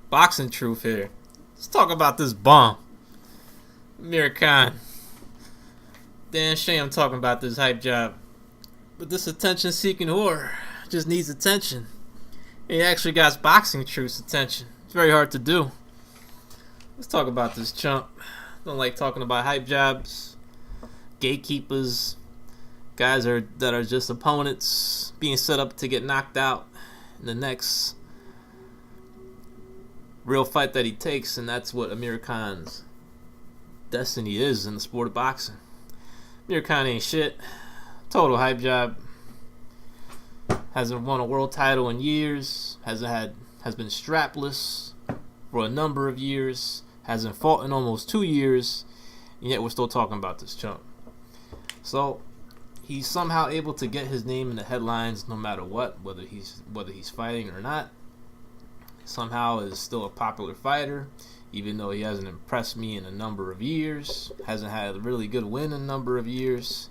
Boxing truth here. Let's talk about this bomb. Amir Khan. Damn shame I'm talking about this hype job. But this attention seeking whore just needs attention. He actually got boxing truth's attention. It's very hard to do. Let's talk about this chump. Don't like talking about hype jobs, gatekeepers, that are just opponents being set up to get knocked out in the next real fight that he takes, and that's what Amir Khan's destiny is in the sport of boxing. Amir Khan ain't shit. Total hype job. Hasn't won a world title in years. Has been strapless for a number of years. Hasn't fought in almost 2 years, and yet we're still talking about this chump. So he's somehow able to get his name in the headlines no matter what, whether he's fighting or not. Somehow is still a popular fighter, even though he hasn't impressed me in a number of years. Hasn't had a really good win in a number of years.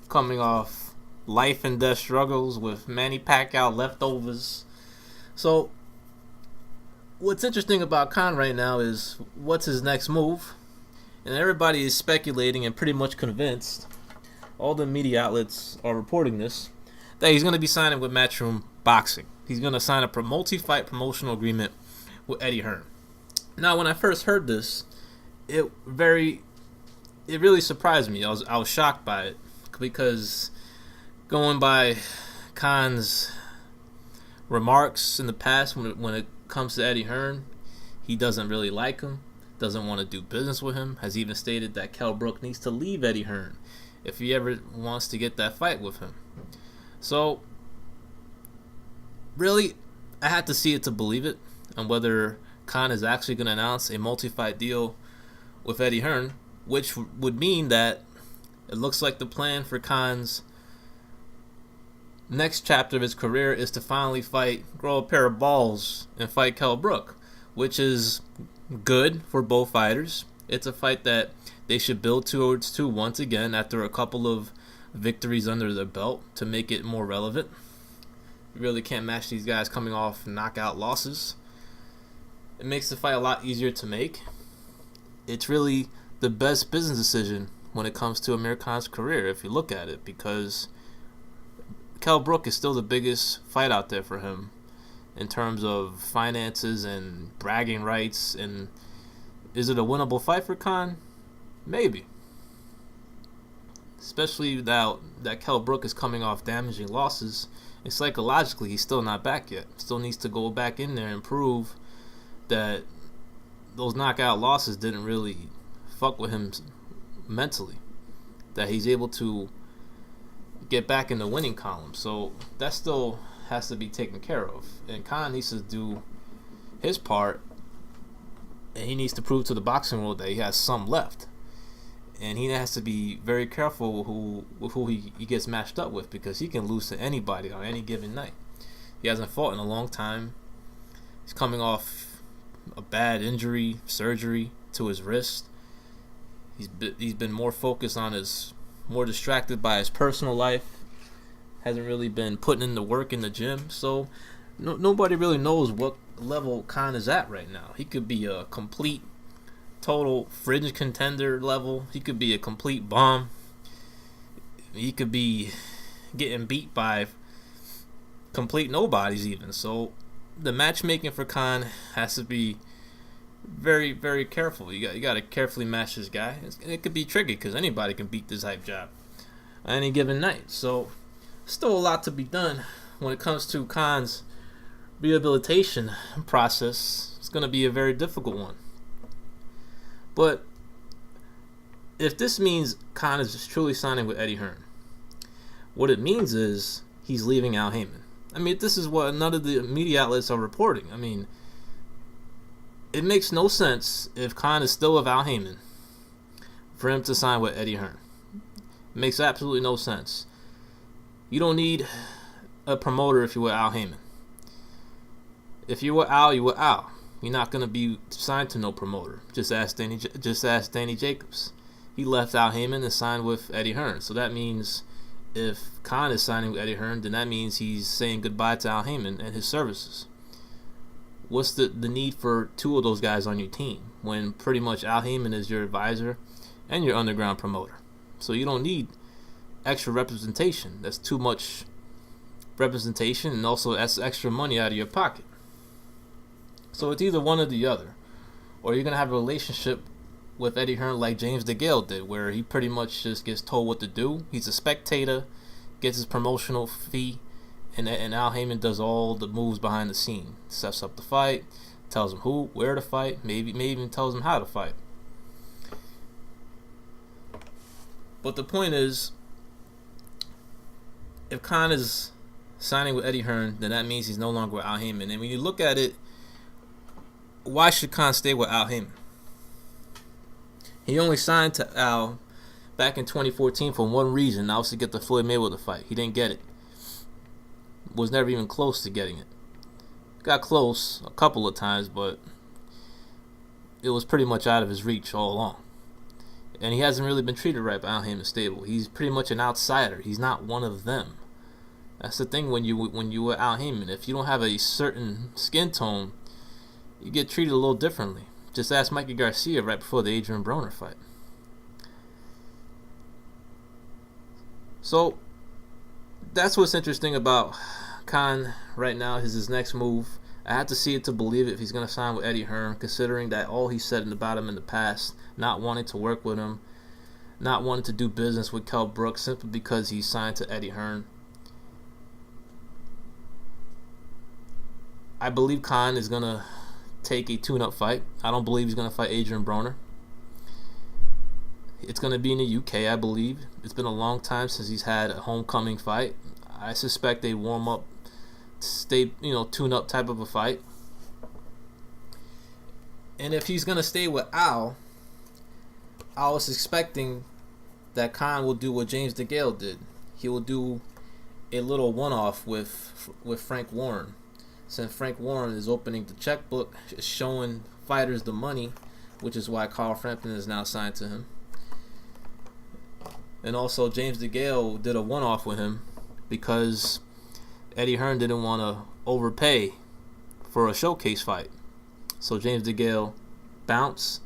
Coming off life and death struggles with Manny Pacquiao leftovers. So what's interesting about Khan right now is what's his next move. And everybody is speculating and pretty much convinced, all the media outlets are reporting this, that he's going to be signing with Matchroom Boxing. He's going to sign a multi-fight promotional agreement with Eddie Hearn. Now, when I first heard this, it really surprised me. I was shocked by it, because going by Khan's remarks in the past when it comes to Eddie Hearn, he doesn't really like him, doesn't want to do business with him, has even stated that Kell Brook needs to leave Eddie Hearn if he ever wants to get that fight with him. So really, I had to see it to believe it, and whether Khan is actually going to announce a multi-fight deal with Eddie Hearn, which would mean that it looks like the plan for Khan's next chapter of his career is to finally grow a pair of balls and fight Kell Brook, which is good for both fighters. It's a fight that they should build towards once again after a couple of victories under their belt to make it more relevant. You really can't match these guys coming off knockout losses. It makes the fight a lot easier to make. It's really the best business decision when it comes to Amir Khan's career, if you look at it, because Kell Brook is still the biggest fight out there for him in terms of finances and bragging rights. And is it a winnable fight for Khan? Maybe. Especially now that Kell Brook is coming off damaging losses, and psychologically he's still not back yet. Still needs to go back in there and prove that those knockout losses didn't really fuck with him mentally, that he's able to get back in the winning column. So that still has to be taken care of, and Khan needs to do his part, and he needs to prove to the boxing world that he has some left. And he has to be very careful with who he gets matched up with, because he can lose to anybody on any given night. He hasn't fought in a long time. He's coming off a bad injury, surgery to his wrist. He's been more focused on more distracted by his personal life. Hasn't really been putting in the work in the gym. So nobody really knows what level Khan is at right now. He could be a complete total fringe contender level. He could be a complete bomb. He could be getting beat by complete nobodies even. So the matchmaking for Khan has to be very, very careful. You got to carefully match this guy. It could be tricky because anybody can beat this hype job on any given night. So still a lot to be done when it comes to Khan's rehabilitation process. It's going to be a very difficult one. But if this means Khan is just truly signing with Eddie Hearn, what it means is he's leaving Al Haymon. I mean, this is what none of the media outlets are reporting. I mean, it makes no sense if Khan is still with Al Haymon for him to sign with Eddie Hearn. It makes absolutely no sense. You don't need a promoter if you're with Al Haymon. If you're with Al, you're with Al. You're not going to be signed to no promoter. Just ask Danny Jacobs. He left Al Haymon and signed with Eddie Hearn. So that means if Khan is signing with Eddie Hearn, then that means he's saying goodbye to Al Haymon and his services. What's the need for two of those guys on your team when pretty much Al Haymon is your advisor and your underground promoter? So you don't need extra representation. That's too much representation, and also that's extra money out of your pocket. So it's either one or the other. Or you're going to have a relationship with Eddie Hearn like James DeGale did, where he pretty much just gets told what to do. He's a spectator, gets his promotional fee, and Al Haymon does all the moves behind the scene. Sets up the fight, tells him who, where to fight, maybe even tells him how to fight. But the point is, if Khan is signing with Eddie Hearn, then that means he's no longer with Al Haymon. And when you look at it, why should Khan stay with Al Haymon? He only signed to Al back in 2014 for one reason, that was to get the Floyd Mayweather fight. He didn't get it. Was never even close to getting it. Got close a couple of times, but it was pretty much out of his reach all along. And he hasn't really been treated right by Al Haymon's stable. He's pretty much an outsider. He's not one of them. That's the thing when you with Al Haymon. If you don't have a certain skin tone, you get treated a little differently. Just ask Mikey Garcia right before the Adrian Broner fight. So that's what's interesting about Khan right now, is his next move. I have to see it to believe it if he's going to sign with Eddie Hearn, considering that all he said about him in the past, not wanting to work with him, not wanting to do business with Kell Brook simply because he signed to Eddie Hearn. I believe Khan is going to take a tune-up fight. I don't believe he's going to fight Adrian Broner. It's going to be in the UK, I believe. It's been a long time since he's had a homecoming fight. I suspect a warm-up, tune-up type of a fight. And if he's going to stay with Al, I was expecting that Khan will do what James DeGale did. He will do a little one-off with Frank Warren. Since Frank Warren is opening the checkbook, showing fighters the money, which is why Carl Frampton is now signed to him. And also James DeGale did a one-off with him because Eddie Hearn didn't want to overpay for a showcase fight. So James DeGale bounced,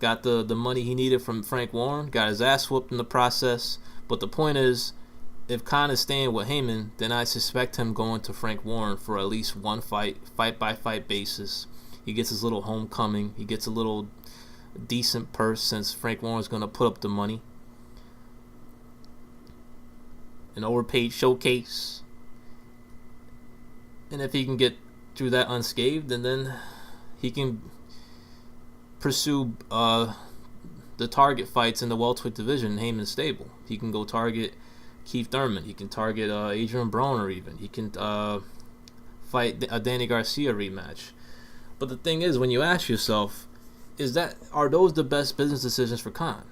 got the money he needed from Frank Warren, got his ass whooped in the process. But the point is, if Khan is staying with Haymon, then I suspect him going to Frank Warren for at least one fight by fight basis. He gets his little homecoming. He gets a little decent purse since Frank Warren's going to put up the money. An overpaid showcase. And if he can get through that unscathed, then he can pursue the target fights in the welterweight division in Haymon's stable. He can go target Keith Thurman. He can target Adrian Broner even. He can fight a Danny Garcia rematch. But the thing is, when you ask yourself, are those the best business decisions for Khan?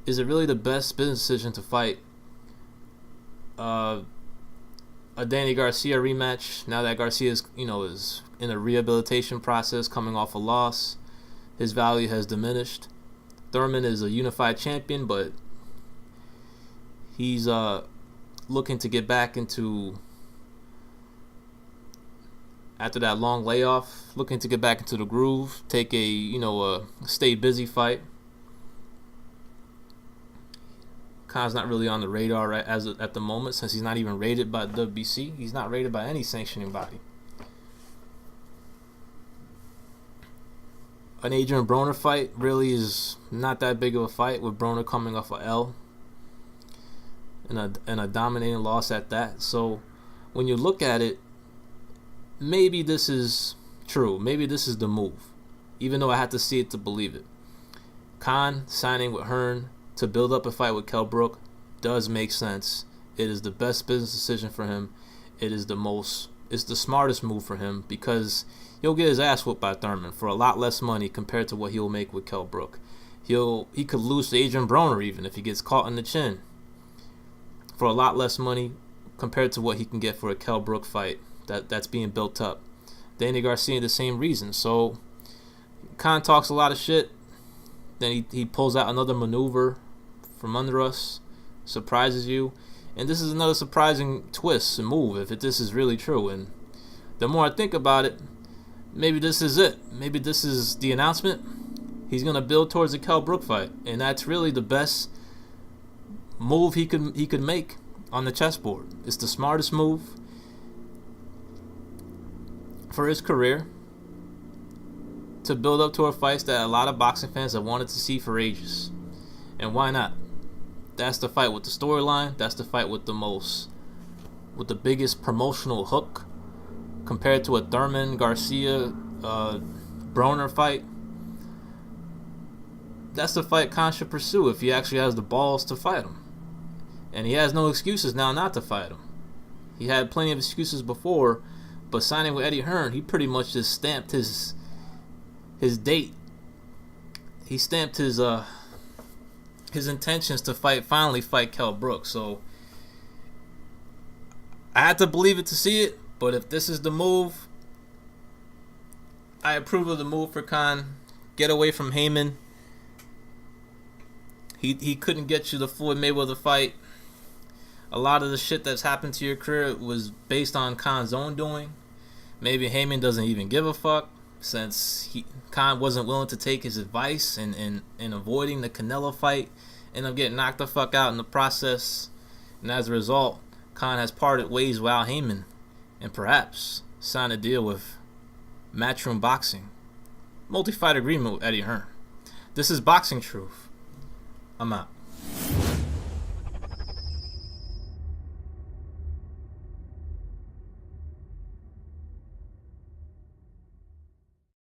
Is it really the best business decision to fight a Danny Garcia rematch now that Garcia is in a rehabilitation process, coming off a loss? His value has diminished. Thurman is a unified champion, but he's looking to get back into, after that long layoff, looking to get back into the groove, take a stay busy fight. Khan's not really on the radar at the moment, since he's not even rated by WBC. He's not rated by any sanctioning body. An Adrian Broner fight really is not that big of a fight, with Broner coming off a L and a dominating loss at that. So when you look at it, maybe this is true. Maybe this is the move, even though I have to see it to believe it. Khan signing with Hearn to build up a fight with Kell Brook does make sense. It is the best business decision for him. It's the smartest move for him, because he'll get his ass whooped by Thurman for a lot less money compared to what he'll make with Kell Brook. He could lose to Adrian Broner even if he gets caught in the chin, for a lot less money compared to what he can get for a Kell Brook fight that's being built up. Danny Garcia, the same reason. So Khan talks a lot of shit, then he pulls out another maneuver from under us, surprises you, and this is another surprising twist and move if this is really true. And the more I think about it, maybe this is it. Maybe this is the announcement. He's gonna build towards the Kell Brook fight, and that's really the best move he could make on the chessboard. It's the smartest move for his career to build up to a fight that a lot of boxing fans have wanted to see for ages. And why not? That's the fight with the storyline. That's the fight with the biggest promotional hook compared to a Thurman Garcia Broner fight. That's the fight Khan should pursue if he actually has the balls to fight him. And he has no excuses now not to fight him. He had plenty of excuses before, but signing with Eddie Hearn, he pretty much just stamped his date. He stamped his intentions to finally fight Kell Brook. So I had to believe it to see it, but if this is the move, I approve of the move for Khan. Get away from Haymon. He couldn't get you the Floyd Mayweather fight. A lot of the shit that's happened to your career was based on Khan's own doing. Maybe Haymon doesn't even give a fuck, since Khan wasn't willing to take his advice and avoiding the Canelo fight, end up getting knocked the fuck out in the process. And as a result, Khan has parted ways with Al Haymon and perhaps signed a deal with Matchroom Boxing. Multi-fight agreement with Eddie Hearn. This is Boxing Truth. I'm out.